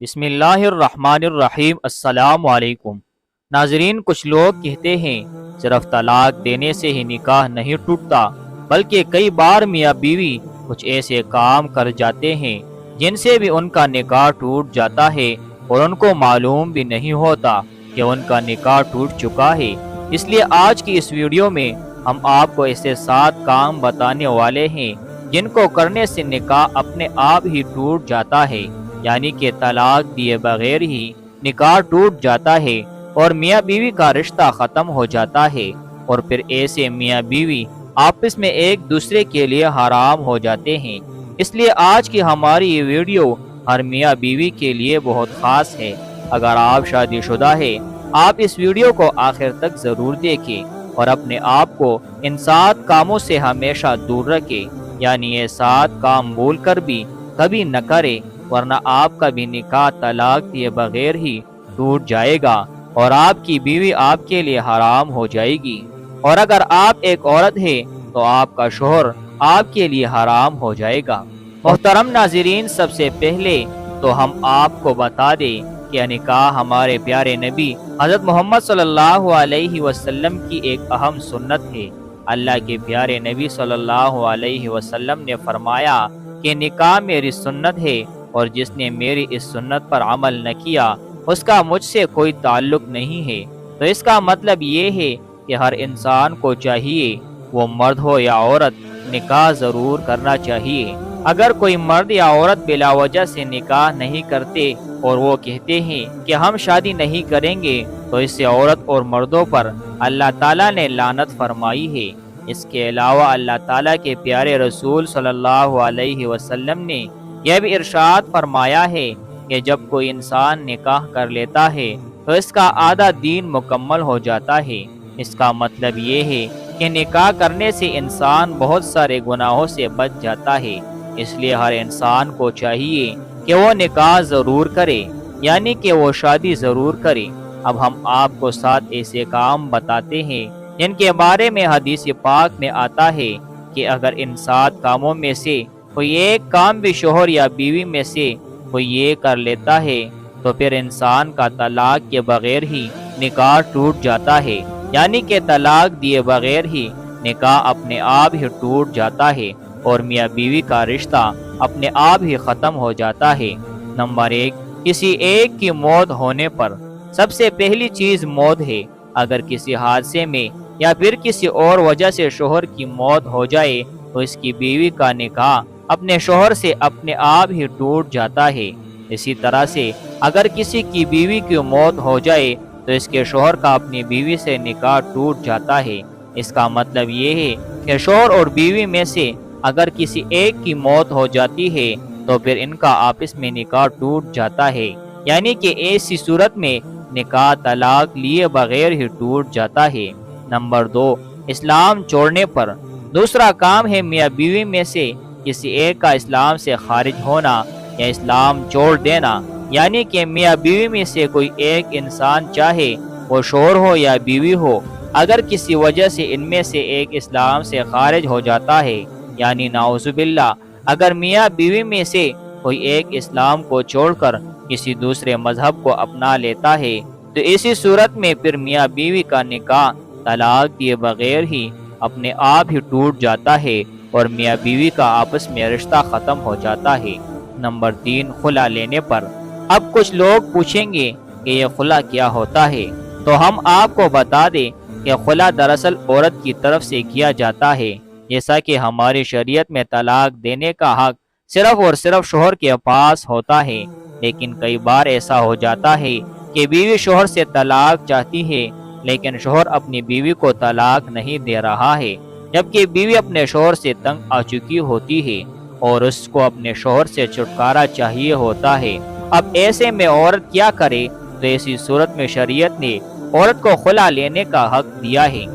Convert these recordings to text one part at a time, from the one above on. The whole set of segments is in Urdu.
بسم اللہ الرحمن الرحیم۔ السلام علیکم ناظرین، کچھ لوگ کہتے ہیں صرف طلاق دینے سے ہی نکاح نہیں ٹوٹتا، بلکہ کئی بار میاں بیوی کچھ ایسے کام کر جاتے ہیں جن سے بھی ان کا نکاح ٹوٹ جاتا ہے اور ان کو معلوم بھی نہیں ہوتا کہ ان کا نکاح ٹوٹ چکا ہے۔ اس لیے آج کی اس ویڈیو میں ہم آپ کو ایسے 7 کام بتانے والے ہیں جن کو کرنے سے نکاح اپنے آپ ہی ٹوٹ جاتا ہے، یعنی کہ طلاق دیے بغیر ہی نکاح ٹوٹ جاتا ہے اور میاں بیوی کا رشتہ ختم ہو جاتا ہے، اور پھر ایسے میاں بیوی آپس میں ایک دوسرے کے لیے حرام ہو جاتے ہیں۔ اس لیے آج کی ہماری یہ ویڈیو ہر میاں بیوی کے لیے بہت خاص ہے۔ اگر آپ شادی شدہ ہیں، آپ اس ویڈیو کو آخر تک ضرور دیکھیں اور اپنے آپ کو ان 7 کاموں سے ہمیشہ دور رکھیں، یعنی یہ 7 کام بھول کر بھی کبھی نہ کرے، ورنہ آپ کا بھی نکاح طلاق دیے بغیر ہی ٹوٹ جائے گا اور آپ کی بیوی آپ کے لیے حرام ہو جائے گی، اور اگر آپ ایک عورت ہے تو آپ کا شوہر آپ کے لیے حرام ہو جائے گا۔ محترم ناظرین، سب سے پہلے تو ہم آپ کو بتا دیں کہ نکاح ہمارے پیارے نبی حضرت محمد صلی اللہ علیہ وسلم کی ایک اہم سنت ہے۔ اللہ کے پیارے نبی صلی اللہ علیہ وسلم نے فرمایا کہ نکاح میری سنت ہے، اور جس نے میری اس سنت پر عمل نہ کیا اس کا مجھ سے کوئی تعلق نہیں ہے۔ تو اس کا مطلب یہ ہے کہ ہر انسان کو چاہیے، وہ مرد ہو یا عورت، نکاح ضرور کرنا چاہیے۔ اگر کوئی مرد یا عورت بلا وجہ سے نکاح نہیں کرتے اور وہ کہتے ہیں کہ ہم شادی نہیں کریں گے، تو اس سے عورت اور مردوں پر اللہ تعالیٰ نے لعنت فرمائی ہے۔ اس کے علاوہ اللہ تعالیٰ کے پیارے رسول صلی اللہ علیہ وسلم نے یہ بھی ارشاد فرمایا ہے کہ جب کوئی انسان نکاح کر لیتا ہے تو اس کا آدھا دین مکمل ہو جاتا ہے۔ اس کا مطلب یہ ہے کہ نکاح کرنے سے انسان بہت سارے گناہوں سے بچ جاتا ہے۔ اس لیے ہر انسان کو چاہیے کہ وہ نکاح ضرور کرے، یعنی کہ وہ شادی ضرور کرے۔ اب ہم آپ کو 7 ایسے کام بتاتے ہیں جن کے بارے میں حدیث پاک میں آتا ہے کہ اگر ان 7 کاموں میں سے کوئی ایک کام بھی شوہر یا بیوی میں سے کوئی یہ کر لیتا ہے تو پھر انسان کا طلاق کے بغیر ہی نکاح ٹوٹ جاتا ہے، یعنی کہ طلاق دیے بغیر ہی نکاح اپنے آپ ہی ٹوٹ جاتا ہے اور میاں بیوی کا رشتہ اپنے آپ ہی ختم ہو جاتا ہے۔ نمبر 1، کسی ایک کی موت ہونے پر۔ سب سے پہلی چیز موت ہے۔ اگر کسی حادثے میں یا پھر کسی اور وجہ سے شوہر کی موت ہو جائے تو اس کی بیوی کا نکاح اپنے شوہر سے اپنے آپ ہی ٹوٹ جاتا ہے۔ اسی طرح سے اگر کسی کی بیوی کی موت ہو جائے تو اس کے شوہر کا اپنی بیوی سے نکاح ٹوٹ جاتا ہے۔ اس کا مطلب یہ ہے کہ شوہر اور بیوی میں سے اگر کسی ایک کی موت ہو جاتی ہے تو پھر ان کا آپس میں نکاح ٹوٹ جاتا ہے، یعنی کہ ایسی صورت میں نکاح طلاق لیے بغیر ہی ٹوٹ جاتا ہے۔ نمبر 2، اسلام چھوڑنے پر۔ دوسرا کام ہے میاں بیوی میں سے کسی ایک کا اسلام سے خارج ہونا یا اسلام چھوڑ دینا، یعنی کہ میاں بیوی میں سے کوئی ایک انسان، چاہے وہ شوہر ہو یا بیوی ہو، اگر کسی وجہ سے ان میں سے ایک اسلام سے خارج ہو جاتا ہے، یعنی نعوذ باللہ اگر میاں بیوی میں سے کوئی ایک اسلام کو چھوڑ کر کسی دوسرے مذہب کو اپنا لیتا ہے تو اسی صورت میں پھر میاں بیوی کا نکاح طلاق دیے بغیر ہی اپنے آپ ہی ٹوٹ جاتا ہے اور میاں بیوی کا آپس میں رشتہ ختم ہو جاتا ہے۔ نمبر 3، خلا لینے پر۔ اب کچھ لوگ پوچھیں گے کہ یہ خلا کیا ہوتا ہے، تو ہم آپ کو بتا دیں کہ خلا دراصل عورت کی طرف سے کیا جاتا ہے۔ جیسا کہ ہماری شریعت میں طلاق دینے کا حق صرف اور صرف شوہر کے پاس ہوتا ہے، لیکن کئی بار ایسا ہو جاتا ہے کہ بیوی شوہر سے طلاق چاہتی ہے لیکن شوہر اپنی بیوی کو طلاق نہیں دے رہا ہے، جبکہ بیوی اپنے شوہر سے تنگ آ چکی ہوتی ہے اور اس کو اپنے شوہر سے چھٹکارا چاہیے ہوتا ہے۔ اب ایسے میں عورت کیا کرے؟ تو ایسی صورت میں شریعت نے عورت کو خلا لینے کا حق دیا ہے،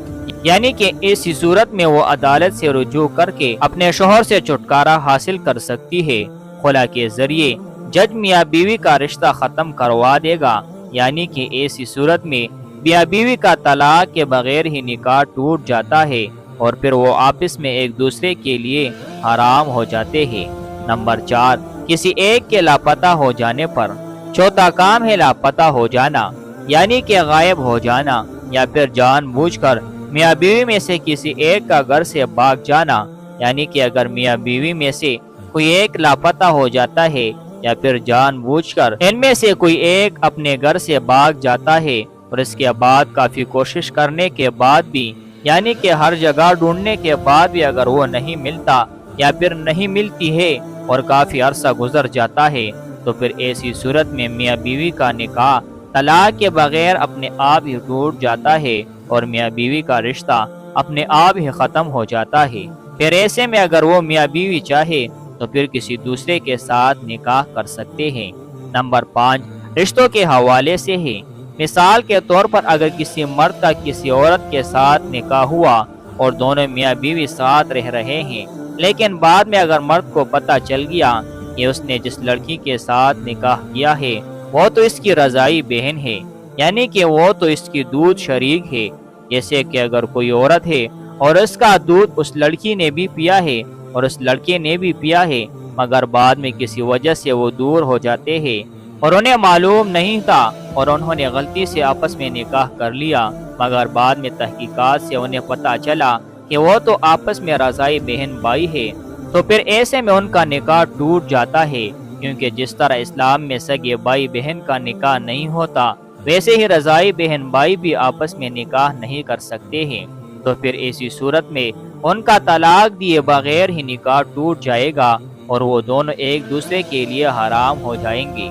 یعنی کہ ایسی صورت میں وہ عدالت سے رجوع کر کے اپنے شوہر سے چھٹکارا حاصل کر سکتی ہے۔ خلا کے ذریعے جج میاں بیوی کا رشتہ ختم کروا دے گا، یعنی کہ ایسی صورت میں میاں بیوی کا طلاق کے بغیر ہی نکاح ٹوٹ جاتا ہے اور پھر وہ آپس میں ایک دوسرے کے لیے حرام ہو جاتے ہیں۔ نمبر 4، کسی ایک کے لاپتہ ہو جانے پر۔ چوتھا کام ہے لاپتہ ہو جانا، یعنی کہ غائب ہو جانا یا پھر جان بوجھ کر میاں بیوی میں سے کسی ایک کا گھر سے بھاگ جانا، یعنی کہ اگر میاں بیوی میں سے کوئی ایک لاپتہ ہو جاتا ہے یا پھر جان بوجھ کر ان میں سے کوئی ایک اپنے گھر سے بھاگ جاتا ہے اور اس کے بعد کافی کوشش کرنے کے بعد بھی، یعنی کہ ہر جگہ ڈھونڈنے کے بعد بھی اگر وہ نہیں ملتا یا پھر نہیں ملتی ہے اور کافی عرصہ گزر جاتا ہے، تو پھر ایسی صورت میں میاں بیوی کا نکاح طلاق کے بغیر اپنے آپ ہی ٹوٹ جاتا ہے اور میاں بیوی کا رشتہ اپنے آپ ہی ختم ہو جاتا ہے۔ پھر ایسے میں اگر وہ میاں بیوی چاہے تو پھر کسی دوسرے کے ساتھ نکاح کر سکتے ہیں۔ نمبر 5، رشتوں کے حوالے سے ہے۔ مثال کے طور پر اگر کسی مرد کا کسی عورت کے ساتھ نکاح ہوا اور دونوں میاں بیوی ساتھ رہ رہے ہیں، لیکن بعد میں اگر مرد کو پتہ چل گیا کہ اس نے جس لڑکی کے ساتھ نکاح کیا ہے وہ تو اس کی رضائی بہن ہے، یعنی کہ وہ تو اس کی دودھ شریک ہے، جیسے کہ اگر کوئی عورت ہے اور اس کا دودھ اس لڑکی نے بھی پیا ہے اور اس لڑکے نے بھی پیا ہے، مگر بعد میں کسی وجہ سے وہ دور ہو جاتے ہیں اور انہیں معلوم نہیں تھا اور انہوں نے غلطی سے آپس میں نکاح کر لیا، مگر بعد میں تحقیقات سے انہیں پتہ چلا کہ وہ تو آپس میں رضائی بہن بھائی ہے، تو پھر ایسے میں ان کا نکاح ٹوٹ جاتا ہے، کیونکہ جس طرح اسلام میں سگے بھائی بہن کا نکاح نہیں ہوتا، ویسے ہی رضائی بہن بھائی بھی آپس میں نکاح نہیں کر سکتے ہیں، تو پھر ایسی صورت میں ان کا طلاق دیے بغیر ہی نکاح ٹوٹ جائے گا اور وہ دونوں ایک دوسرے کے لیے حرام ہو جائیں گے۔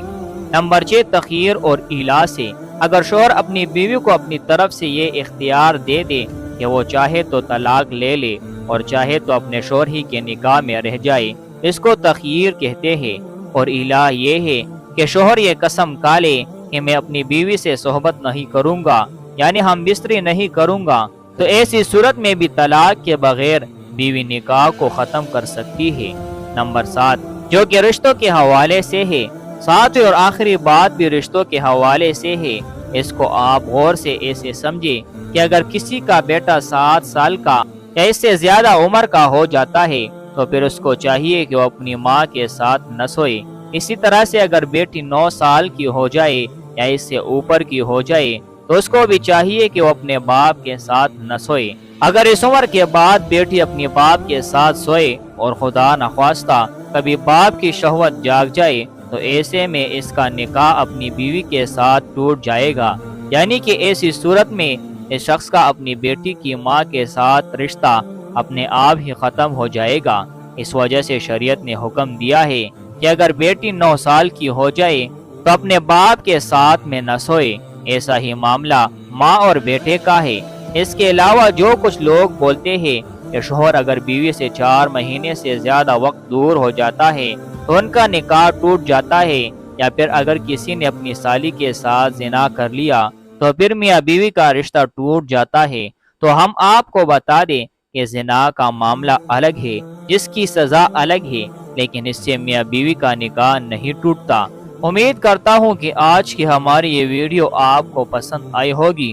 نمبر 6، تخییر اور ایلا سے۔ اگر شوہر اپنی بیوی کو اپنی طرف سے یہ اختیار دے دے کہ وہ چاہے تو طلاق لے لے اور چاہے تو اپنے شوہر ہی کے نکاح میں رہ جائے، اس کو تخییر کہتے ہیں۔ اور ایلا یہ ہے کہ شوہر یہ قسم کھا لے کہ میں اپنی بیوی سے صحبت نہیں کروں گا، یعنی ہم بستری نہیں کروں گا، تو ایسی صورت میں بھی طلاق کے بغیر بیوی نکاح کو ختم کر سکتی ہے۔ نمبر 7، جو کہ رشتوں کے حوالے سے ہے۔ ساتویں اور آخری بات بھی رشتوں کے حوالے سے ہے۔ اس کو آپ غور سے ایسے سمجھے کہ اگر کسی کا بیٹا 7 سال کا یا اس سے زیادہ عمر کا ہو جاتا ہے تو پھر اس کو چاہیے کہ وہ اپنی ماں کے ساتھ نہ سوئے۔ اسی طرح سے اگر بیٹی 9 سال کی ہو جائے یا اس سے اوپر کی ہو جائے تو اس کو بھی چاہیے کہ وہ اپنے باپ کے ساتھ نہ سوئے۔ اگر اس عمر کے بعد بیٹی اپنے باپ کے ساتھ سوئے اور خدا نخواستہ کبھی باپ کی شہوت جاگ جائے تو ایسے میں اس کا نکاح اپنی بیوی کے ساتھ ٹوٹ جائے گا، یعنی کہ ایسی صورت میں اس شخص کا اپنی بیٹی کی ماں کے ساتھ رشتہ اپنے آپ ہی ختم ہو جائے گا۔ اس وجہ سے شریعت نے حکم دیا ہے کہ اگر بیٹی 9 سال کی ہو جائے تو اپنے باپ کے ساتھ میں نہ سوئے۔ ایسا ہی معاملہ ماں اور بیٹے کا ہے۔ اس کے علاوہ جو کچھ لوگ بولتے ہیں کہ شوہر اگر بیوی سے 4 مہینے سے زیادہ وقت دور ہو جاتا ہے تو ان کا نکاح ٹوٹ جاتا ہے، یا پھر اگر کسی نے اپنی سالی کے ساتھ زنا کر لیا تو پھر میاں بیوی کا رشتہ ٹوٹ جاتا ہے، تو ہم آپ کو بتا دیں کہ زنا کا معاملہ الگ ہے جس کی سزا الگ ہے، لیکن اس سے میاں بیوی کا نکاح نہیں ٹوٹتا۔ امید کرتا ہوں کہ آج کی ہماری یہ ویڈیو آپ کو پسند آئی ہوگی۔